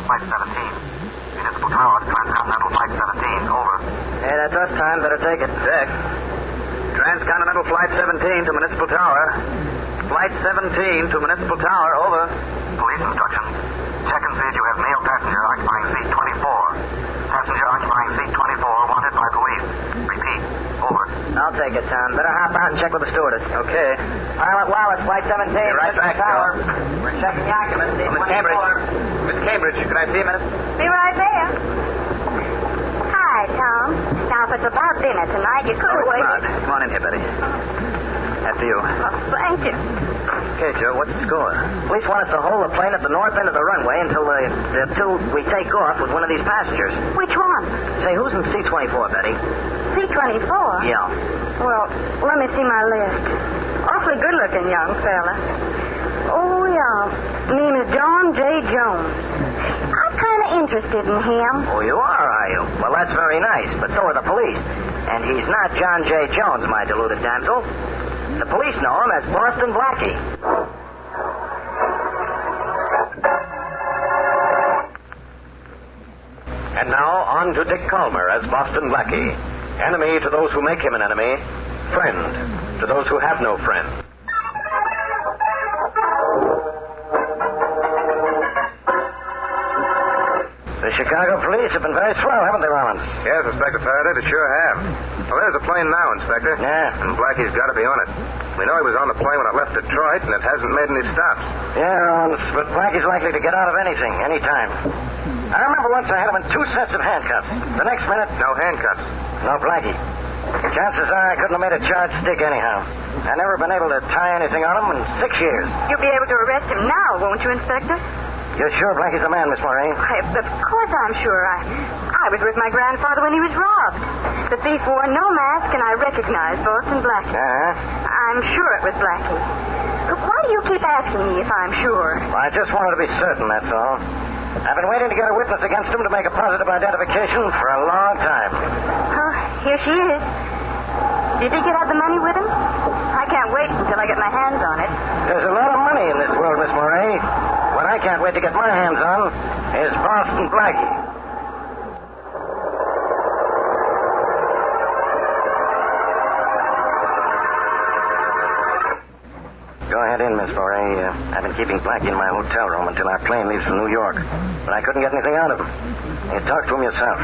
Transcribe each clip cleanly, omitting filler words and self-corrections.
Flight 17. Municipal Tower, Transcontinental Flight 17, over. Hey, that's us time. Better take it. Check. Transcontinental Flight 17 to Municipal Tower. Flight 17 to Municipal Tower, over. Police instructions. Check and see if you have male passenger occupying seat 24. Passenger occupying seat 24 wanted by police. Repeat, over. I'll take it, Tom. Better hop out and check with the stewardess. Okay. Pilot Wallace, Flight 17. Right back, Tower. Bill. We're checking the occupancy. Miss Cambridge. Miss Cambridge, can I see a minute? Be right there. Hi, Tom. Now, if it's about dinner tonight, you could have It's waited. not. Come on in here, Betty. After you. Oh, thank you. Okay, Joe, what's the score? Police want us to hold the plane at the north end of the runway until we take off with one of these passengers. Which one? Say, who's in C-24, Betty? C-24? Yeah. Well, let me see my list. Awfully good-looking young fella. Oh, yeah. Name is John J. Jones. I'm kind of interested in him. Oh, you are you? Well, that's very nice, but so are the police. And he's not John J. Jones, my deluded damsel. The police know him as Boston Blackie. And now, on to Dick Calmer as Boston Blackie. Enemy to those who make him an enemy. Friend to those who have no friend. The Chicago police have been very slow, haven't they, Rollins? Yes, Inspector Faraday, they sure have. Well, there's a plane now, Inspector. Yeah. And Blackie's got to be on it. We know he was on the plane when it left Detroit, and it hasn't made any stops. Yeah, Rollins, but Blackie's likely to get out of anything, anytime. I remember once I had him in 2 sets of handcuffs. The next minute, No handcuffs. no Blackie. Chances are I couldn't have made a charge stick anyhow. I've never been able to tie anything on him in 6 years. You'll be able to arrest him now, won't you, Inspector? You're sure Blackie's the man, Miss Moray? Why, of course I'm sure. I was with my grandfather when he was robbed. The thief wore no mask, and I recognized Boston Blackie. Uh-huh. I'm sure it was Blackie. Why do you keep asking me if I'm sure? Well, I just wanted to be certain, that's all. I've been waiting to get a witness against him to make a positive identification for a long time. Oh, here she is. Did he get out the money with him? I can't wait until I get my hands on it. There's a lot of money in this world, Miss Moray. What I can't wait to get my hands on is Boston Blackie. Go ahead in, Miss Moray. I've been keeping Blackie in my hotel room until our plane leaves for New York. But I couldn't get anything out of him. You talk to him yourself.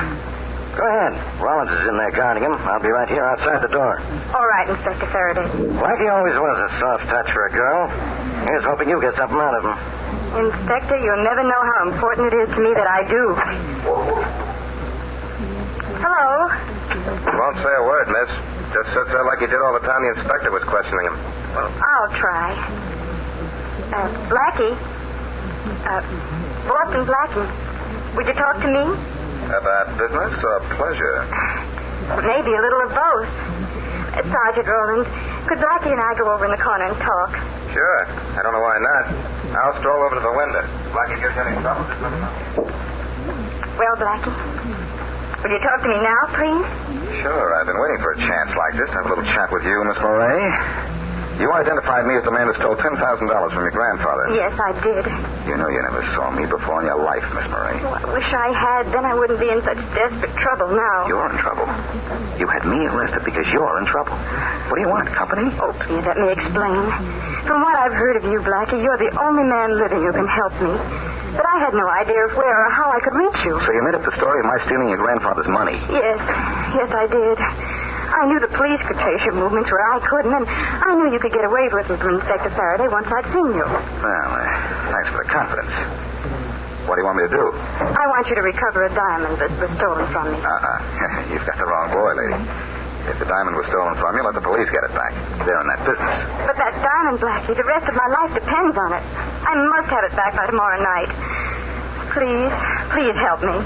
Go ahead. Rollins is in there guarding him. I'll be right here outside the door. All right, Inspector Faraday. Blackie always was a soft touch for a girl. Here's hoping you get something out of him. Inspector, you'll never know how important it is to me that I do. Hello? Won't say a word, miss. Just sits there like he did all the time the inspector was questioning him. I'll try. Blackie? Boston Blackie. Would you talk to me? About business or pleasure? Maybe a little of both. Sergeant Rollins, could Blackie and I go over in the corner and talk? Sure. I don't know why not. I'll stroll over to the window. Blackie gives you any trouble? Just let me know. Well, Blackie, will you talk to me now, please? Sure. I've been waiting for a chance like this to have a little chat with you, Miss Moray. You identified me as the man who stole $10,000 from your grandfather. Yes, I did. You know you never saw me before in your life, Miss Moray. Oh, I wish I had. Then I wouldn't be in such desperate trouble now. You're in trouble. You had me arrested because you're in trouble. What do you want, company? Oh, please, let me explain. From what I've heard of you, Blackie, you're the only man living who can help me. But I had no idea of where or how I could reach you. So you made up the story of my stealing your grandfather's money? Yes, I did. I knew the police could trace your movements where I couldn't, and I knew you could get away with it from Inspector Faraday once I'd seen you. Well, thanks for the confidence. What do you want me to do? I want you to recover a diamond that was stolen from me. You've got the wrong boy, lady. If the diamond was stolen from you, let the police get it back. They're in that business. But that diamond, Blackie, the rest of my life depends on it. I must have it back by tomorrow night. Please help me.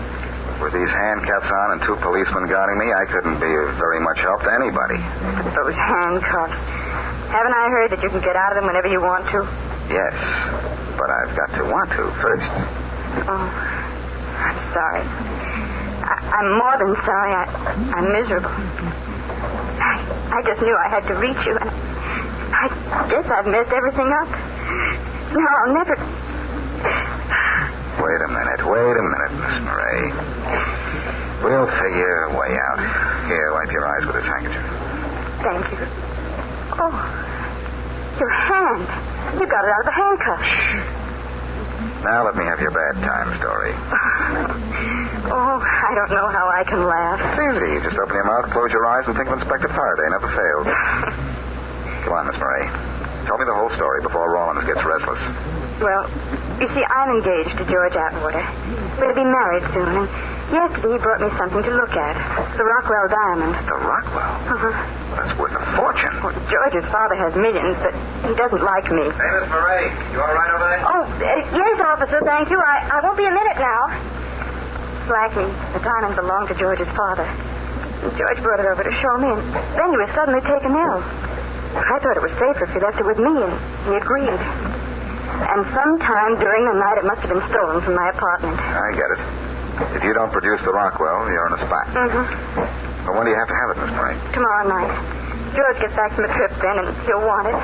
With these handcuffs on and 2 policemen guarding me, I couldn't be of very much help to anybody. Those handcuffs. Haven't I heard that you can get out of them whenever you want to? Yes, but I've got to want to first. Oh, I'm sorry. I'm more than sorry. I'm miserable. I just knew I had to reach you, and I guess I've messed everything up. Now I'll never... Wait a minute, Miss Murray. We'll figure a way out. Here, wipe your eyes with this handkerchief. Thank you. Oh, your hand. You got it out of the handcuff. Now let me have your bad time story. Oh, I don't know how I can laugh. It's easy. You just open your mouth, close your eyes, and think of Inspector Faraday. Never fails. Come on, Miss Murray. Tell me the whole story before Rollins gets restless. Well, you see, I'm engaged to George Atwater. We're to be married soon, and yesterday he brought me something to look at. The Rockwell diamond. The Rockwell? Uh-huh. That's worth a fortune. Well, George's father has millions, but he doesn't like me. Hey, Miss Murray, you all right over there? Oh, yes, officer, thank you. I won't be a minute now. Blackie, the diamond belonged to George's father. George brought it over to show me, and then he was suddenly taken ill. I thought it was safer if he left it with me, and he agreed. And sometime during the night, it must have been stolen from my apartment. I get it. If you don't produce the Rockwell, you're in a spot. Mm-hmm. But when do you have to have it, Miss Murray? Tomorrow night. George gets back from the trip then, and he'll want it.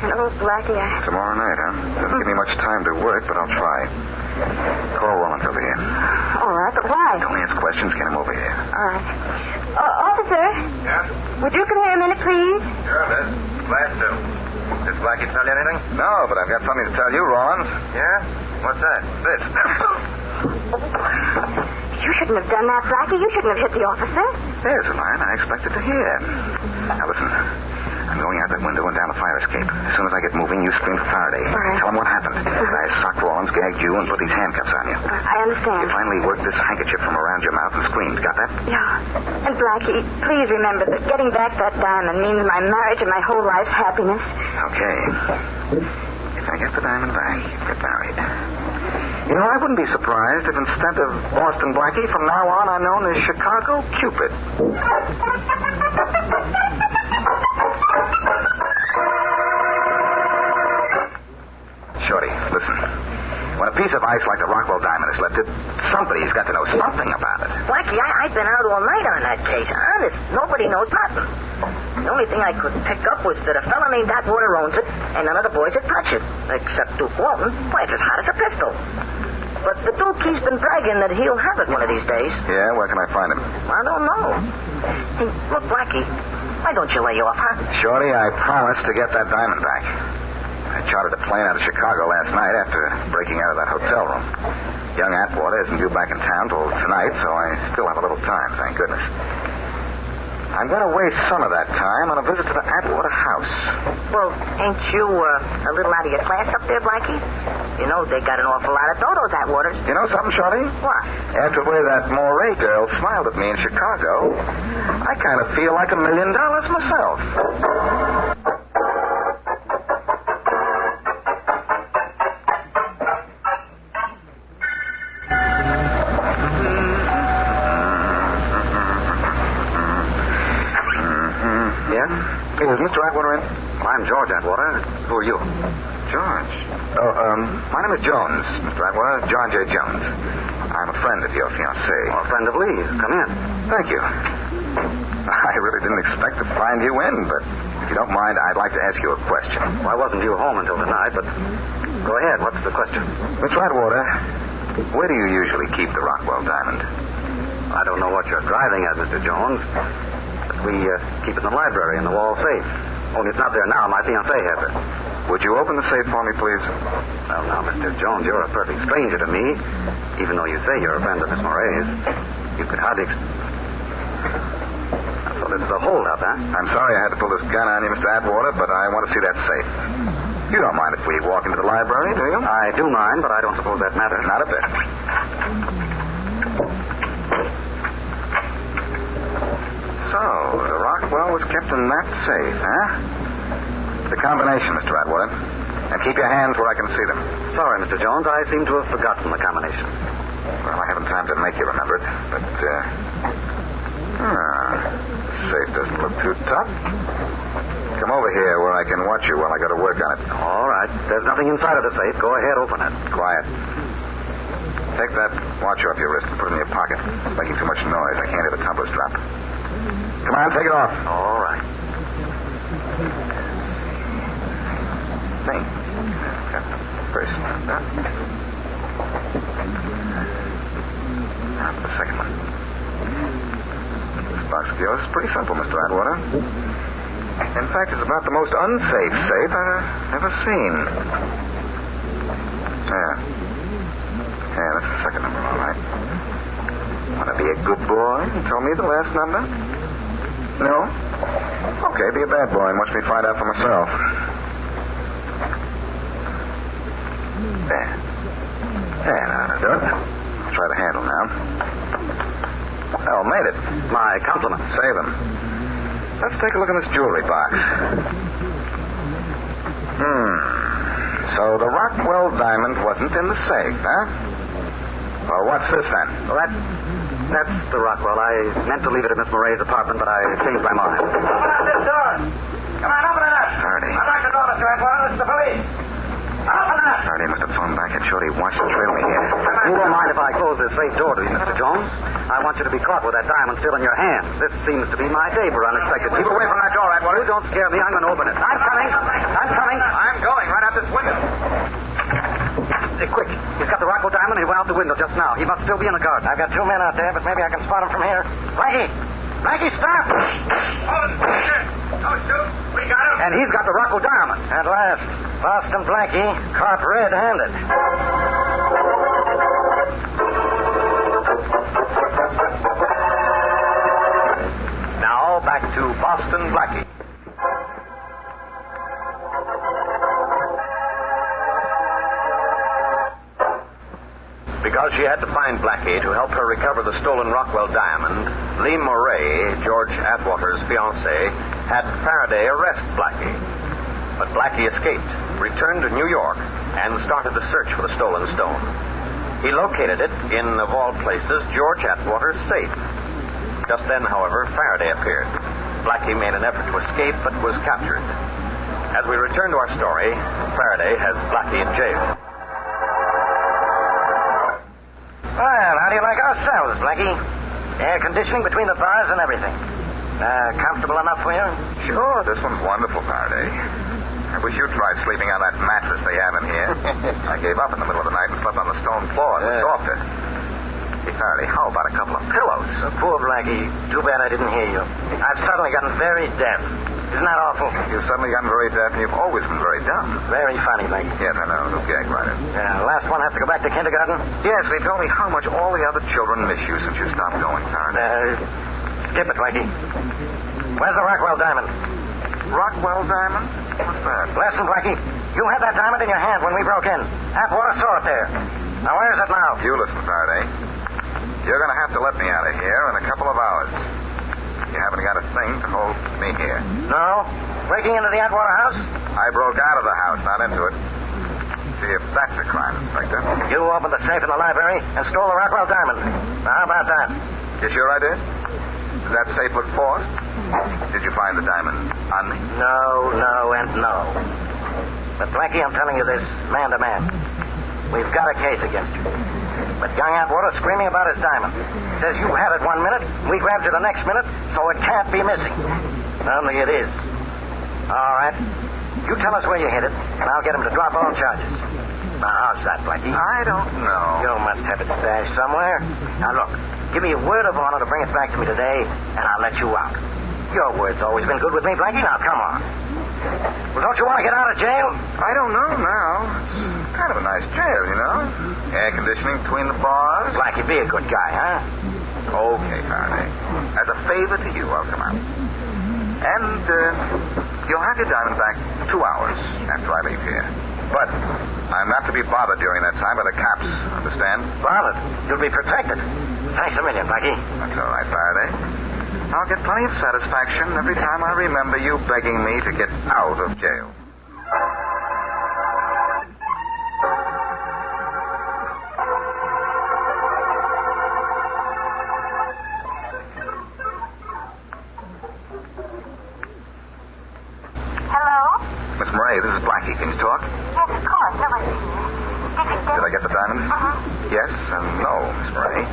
And oh, Blackie, Tomorrow night, huh? Doesn't give me much time to work, but I'll try. Call Rollins over here. All right, but why? Don't ask questions. Get him over here. All right. Officer, Yeah? would you come here a minute, please? Sure, Miss. Glad to. Did Blackie tell you anything? No, but I've got something to tell you, Rollins. Yeah? What's that? This. You shouldn't have done that, Blackie. You shouldn't have hit the officer. There's a line I expected to hear. Now, listen. I'm going out that window and down the fire escape. As soon as I get moving, you scream for Faraday. All right. Tell him what happened. I socked Rollins, gagged you, and put these handcuffs on you. I understand. You finally worked this handkerchief from around your mouth and screamed. Got that? Yeah. And Blackie, please remember that getting back that diamond means my marriage and my whole life's happiness. Okay. If I get the diamond back, you get married. You know, I wouldn't be surprised if instead of Boston Blackie, from now on I'm known as Chicago Cupid. Shorty, listen. When a piece of ice like the Rockwell diamond is lifted, somebody's got to know something about it. Blackie, I've been out all night on that case. Honest, nobody knows nothing. The only thing I could pick up was that a fella named Atwater owns it, and none of the boys would touch it. Except Duke Walton. Why, it's as hot as a pistol. But the Duke, he's been bragging that he'll have it one of these days. Yeah, where can I find him? I don't know. Hey, look, Blackie, why don't you lay off, huh? Shorty, I promised to get that diamond back. I chartered a plane out of Chicago last night after breaking out of that hotel room. Young Atwater isn't due back in town till tonight, so I still have a little time, thank goodness. I'm going to waste some of that time on a visit to the Atwater house. Well, ain't you a little out of your class up there, Blackie? You know, they got an awful lot of dodos, Atwaters. You know something, Shorty? What? After the way that Moray girl smiled at me in Chicago, I kind of feel like $1 million myself. Yes? Is Mr. Atwater in? I'm George Atwater. Who are you? George. My name is Jones, Mr. Atwater. John J. Jones. I'm a friend of your fiancée. A friend of Lee's. Come in. Thank you. I really didn't expect to find you in, but if you don't mind, I'd like to ask you a question. Well, I wasn't due home until tonight, but go ahead. What's the question? Mr. Atwater, where do you usually keep the Rockwell diamond? I don't know what you're driving at, Mr. Jones, but we keep it in the library in the wall safe. Only it's not there now. My fiancée has it. Would you open the safe for me, please? Well, now, Mr. Jones, you're a perfect stranger to me, even though you say you're a friend of Miss Moray's. You could hardly... So this is a holdup, huh? I'm sorry I had to pull this gun on you, Mr. Atwater, but I want to see that safe. You don't mind if we walk into the library, do you? I do mind, but I don't suppose that matters. Not a bit. So, the Rockwell was kept in that safe, huh? The combination, Mr. Atwater. And keep your hands where I can see them. Sorry, Mr. Jones, I seem to have forgotten the combination. Well, I haven't time to make you remember it, but, the safe doesn't look too tough. Come over here where I can watch you while I go to work on it. All right. There's nothing inside of the safe. Go ahead, open it. Quiet. Take that watch off your wrist and put it in your pocket. It's making too much noise. I can't hear the tumblers drop. Come on, take it off. All right. Thing. Got the bracelet on that. box of yours is pretty simple, Mr. Atwater. In fact, it's about the most unsafe safe I've ever seen. Yeah, that's the second number, all right. Want to be a good boy and tell me the last number? No? Okay, be a bad boy and watch me find out for myself. There. There, now, do it. I'll try the handle now. Well, made it. My compliments. Save them. Let's take a look in this jewelry box. So the Rockwell diamond wasn't in the safe, huh? Well, what's this then? Well, that's the Rockwell. I meant to leave it at Miss Murray's apartment, but I changed my mind. Open up this door. Come on, open it up. Faraday. Unlock the door, Mr. Atwater. This is the police. Open it up. Faraday must have phoned back at Shorty. Watch and trail me here. You won't mind if I close this safe door to you, Mr. Jones? I want you to be caught with that diamond still in your hand. This seems to be my day for unexpected Keep people. away from that door, Atwater. You don't scare me. I'm going to open it. I'm coming. I'm going right out this window. Quick. He's got the Rockwell diamond and he went out the window just now. He must still be in the garden. I've got 2 men out there, but maybe I can spot him from here. Blackie! Blackie, stop! Don't shoot. We got him. And he's got the Rockwell diamond. At last, Boston Blackie caught red-handed. Now, back to Boston Blackie. Because she had to find Blackie to help her recover the stolen Rockwell diamond, Lee Murray, George Atwater's fiancée, had Faraday arrest Blackie. But Blackie escaped, returned to New York, and started the search for the stolen stone. He located it in, of all places, George Atwater's safe. Just then, however, Faraday appeared. Blackie made an effort to escape, but was captured. As we return to our story, Faraday has Blackie in jail. Well, how do you like our cells, Blackie? Air conditioning between the bars and everything. Comfortable enough for you? Sure, this one's wonderful, Faraday. I wish you'd tried sleeping on that mattress they have in here. I gave up in the middle of the night and slept on the stone floor. It was softer. Hey, Faraday, how about a couple of pillows? Poor Blackie. Too bad I didn't hear you. I've suddenly gotten very deaf. Isn't that awful? You've suddenly gotten very deaf, and you've always been very dumb. Very funny, Blackie. Yes, I know. No gag writer. Last one have to go back to kindergarten? Yes, they told me how much all the other children miss you since you stopped going, Faraday. Skip it, Blackie. Where's the Rockwell diamond? Rockwell diamond? What's that? Listen, Blackie. You had that diamond in your hand when we broke in. Atwater saw it there. Now, where is it now? You listen, Faraday. You're going to have to let me out of here in a couple of hours. You haven't got a thing to hold me here. No? Breaking into the Atwater house? I broke out of the house, not into it. See if that's a crime, Inspector. You opened the safe in the library and stole the Rockwell diamond. Now, how about that? You sure I did? Did that safe look forced? Did you find the diamond on me? No, and no. But, Blackie, I'm telling you this, man to man. We've got a case against you. But young Atwater screaming about his diamond. Says you had it 1 minute, we grabbed you the next minute, so it can't be missing. Only it is. All right. You tell us where you hid it, and I'll get him to drop all charges. Now, how's that, Blackie? I don't know. You must have it stashed somewhere. Now, look, give me your word of honor to bring it back to me today, and I'll let you out. Your word's always been good with me, Blackie. Now, come on. Well, don't you want to get out of jail? I don't know now. It's kind of a nice jail, you know. Air conditioning between the bars. Blackie, be a good guy, huh? Okay, Faraday. As a favor to you, I'll come out. And you'll have your diamond back 2 hours after I leave here. But I'm not to be bothered during that time by the cops, understand? Bothered? You'll be protected. Thanks a million, Blackie. That's all right, Faraday. I'll get plenty of satisfaction every time I remember you begging me to get out of jail. Miss Murray, this is Blackie. Can you talk? Yes, of course. Nobody's here. Did I get the diamond? Yes and no, Miss Murray.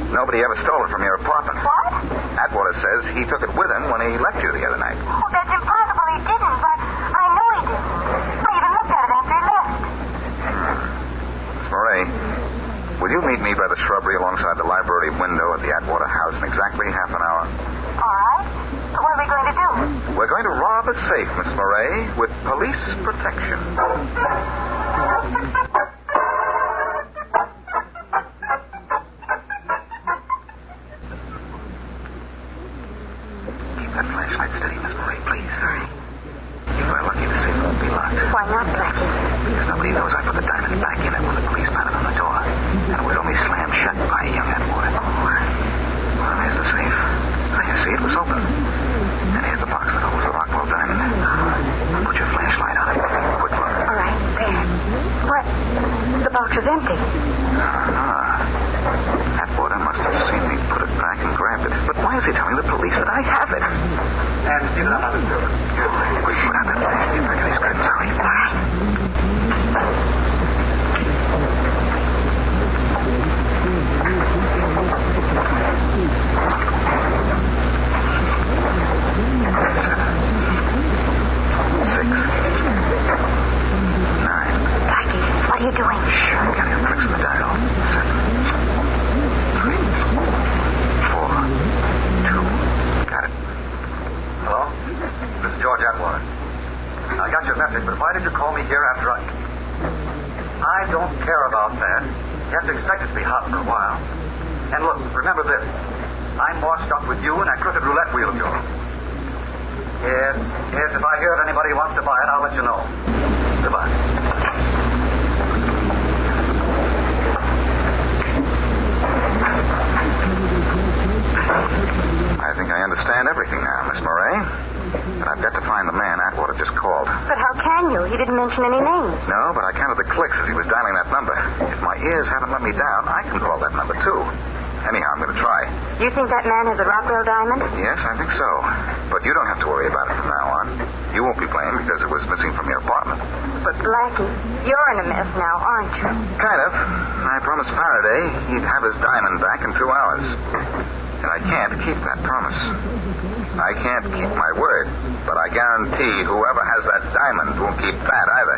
Nobody ever stole it from your apartment. What? Atwater says he took it with him when he left you the other night. Oh, that's impossible. He didn't, but I know he didn't. I even looked at it after he left. Miss Murray, will you meet me by the shrubbery alongside the library window at the Atwater house in exactly half an hour? going to rob a safe, Miss Murray, with police protection. Keep that flashlight steady, Miss Murray, please. All right. If we're lucky, the safe won't be locked. Why not, Blackie? Because nobody knows I put the diamond back in it when the police pounded on the door. And it was only slammed shut by young Atwater. Well, there's the safe. There, you see, it was open. And here's the box that holds the Rockwell diamond. Put your flashlight on it. Let's take a quick look. All right, there. What? The box is empty. Atwater must have seen me put it back and grabbed it. But why is he telling the police that I have it? And see that I'm not disturbed. Quick, put out that flash. Get back in these curtains, hurry. All right. What are you doing? Shh, I'm counting the clicks in the dial. 7, 3, 4, 2. Got it. Hello? This is George Atwater. I got your message, but why did you call me here after I don't care about that. You have to expect it to be hot for a while. And look, remember this. I'm washed up with you and that crooked roulette wheel of yours. Yes, if I hear of anybody who wants to buy it, I'll let you know. Goodbye. I think I understand everything now, Miss Murray. But I've got to find the man Atwater just called. But how can you? He didn't mention any names. No, but I counted the clicks as he was dialing that number. If my ears haven't let me down, I can call that number, too. Anyhow, I'm going to try. You think that man has a Rockwell diamond? Yes, I think so. But you don't have to worry about it from now on. You won't be blamed because it was missing from your apartment. But, Blackie, you're in a mess now, aren't you? Kind of. I promised Faraday he'd have his diamond back in 2 hours. And I can't keep that promise. I can't keep my word, but I guarantee whoever has that diamond won't keep that either.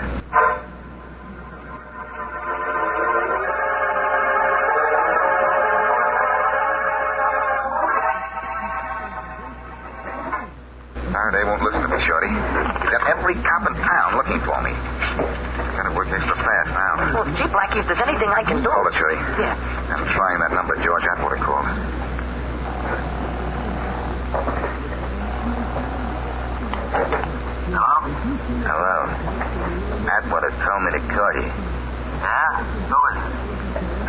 Faraday won't listen to me, Shorty. He's got every cop in town looking for me. I gotta work extra fast now. Well, gee, Blackie, if there's anything I can do... Hold it, Shorty. Yeah. I'm trying that number George Atwater called. Hello? Hello. Atwater told me to call you. Yeah? Who is this?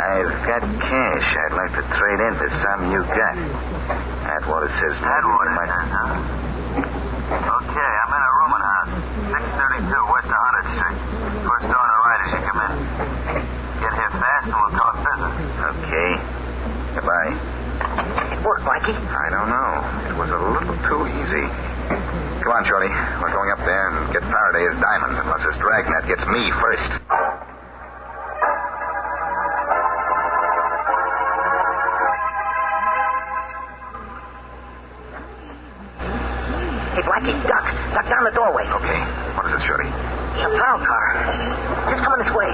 I've got cash I'd like to trade in for some you got. Atwater says... Atwater says, huh? Okay, I'm in a rooming house. 632 West 100th Street. First door on the right as you come in. Get here fast and we'll talk business. Okay. Goodbye. It worked, Blackie. I don't know. It was a little too easy. Come on, Shorty. We're going up there and get Faraday his diamond, unless his dragnet gets me first. Hey, Blackie, duck. Duck down the doorway. Okay. What is it, Shorty? A prowl car. Just coming this way.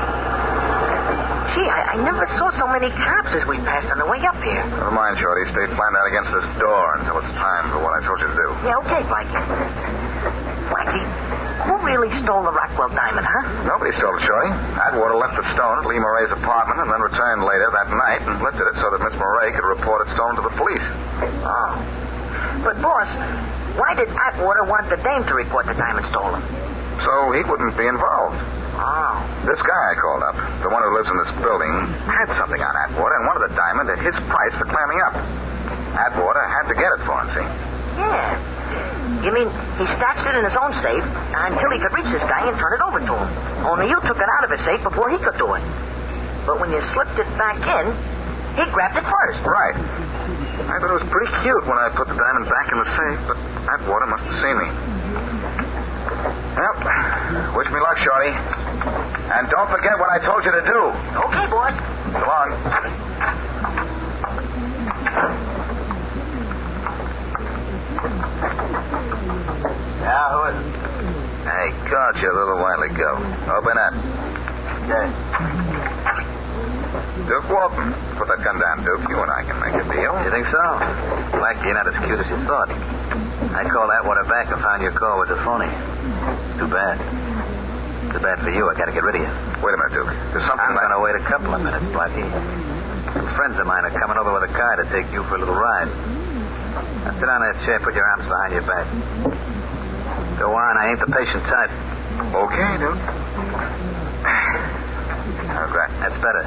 Gee, I never saw so many cops as we passed on the way up here. Never mind, Shorty. Stay flat out against this door until it's time for what I told you to do. Yeah, okay, Blackie. Blackie, who really stole the Rockwell diamond, huh? Nobody stole it, Shorty. Atwater left the stone at Lee Murray's apartment and then returned later that night and lifted it so that Miss Murray could report it stolen to the police. Oh. But, boss, why did Atwater want the dame to report the diamond stolen? So he wouldn't be involved. Oh. This guy I called up, the one who lives in this building, had something on Atwater and wanted the diamond at his price for clamming up. Atwater had to get it for him, see? Yeah. You mean he stashed it in his own safe until he could reach this guy and turn it over to him? Only you took it out of his safe before he could do it. But when you slipped it back in, he grabbed it first. Right. I thought it was pretty cute when I put the diamond back in the safe, but Atwater must have seen me. Well, wish me luck, Shorty. And don't forget what I told you to do. Okay, boss. So long. Yeah, who is it? I called you a little while ago. Open up. Okay. Duke Walton. Put that gun down, Duke. You and I can make a deal. You think so? Blackie, not as cute as you thought. I called Atwater back and found your call was a phony. Too bad. Too bad for you. I gotta get rid of you. Wait a minute, Duke. There's something I'm gonna wait a couple of minutes, Blackie. Some friends of mine are coming over with a car to take you for a little ride. Now sit on that chair, put your arms behind your back. Go on, I ain't the patient type. Okay, Duke. How's that? That's better.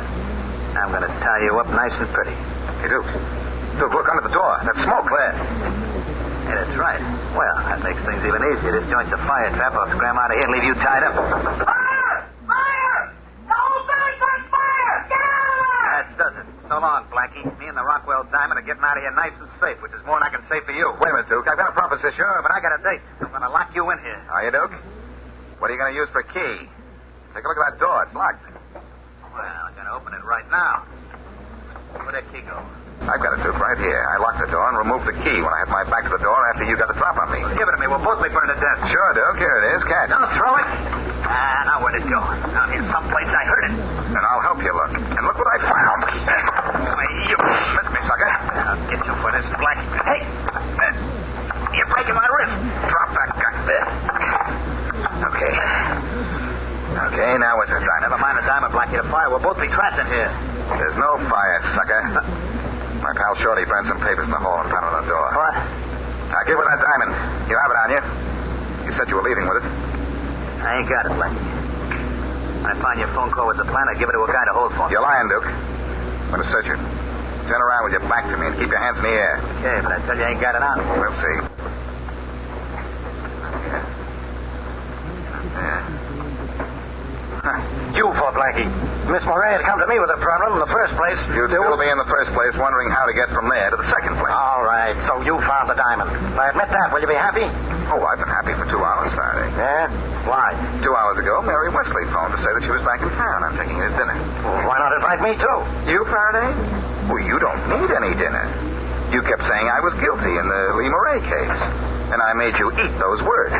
I'm gonna tie you up nice and pretty. Hey, Duke. Duke, look under the door. That's smoke. Where? Hey, that's right. Well, that makes things even easier. This joint's a fire trap. I'll scram out of here and leave you tied up. Fire! Fire! The whole thing's on fire! Get out of there! That does it. So long, Blackie. Me and the Rockwell Diamond are getting out of here nice and safe, which is more than I can say for you. Wait a minute, Duke. I've got a proposition. Sure, but I got a date. I'm gonna lock you in here. Are you, Duke? What are you going to use for key? Take a look at that door. It's locked. Well, I'm gonna open it right now. Where'd that key go? I've got it, Duke, right here. I locked the door and removed the key when I had my back to the door after you got the drop on me. Give it to me. We'll both be burned to death. Sure, Duke. Here it is. Catch. Don't throw it. Now where'd it go? It's down here someplace. I heard it. And I'll help you look. And look what I found. You Miss me, sucker. I'll get you for this, Blackie. Hey! You're breaking my wrist. Drop that gun. There. Okay. Okay, now what's it, Diamond? Never mind the diamond, Blackie. The fire. We'll both be trapped in here. There's no fire, sucker. My pal Shorty burned some papers in the hall and pounded on the door. What? Now, give her that diamond. You have it on you. You said you were leaving with it. I ain't got it, Blackie. When I find your phone call was a plan, I give it to a guy to hold for me. You're lying, Duke. I'm going to search it. Turn around with your back to me and keep your hands in the air. Okay, but I tell you, I ain't got it on. We'll see. Yeah. You for Blackie. Miss Moray had come to me with a problem in the first place. You'd still be in the first place wondering how to get from there to the second place. All right, so you found the diamond. I admit that. Will you be happy? Oh, I've been happy for 2 hours, Faraday. Yeah? Why? 2 hours ago, Mary Wesley phoned to say that she was back in town. I'm taking her to dinner. Well, why not invite me, too? You, Faraday? Well, you don't need any dinner. You kept saying I was guilty in the Lee Moray case. And I made you eat those words.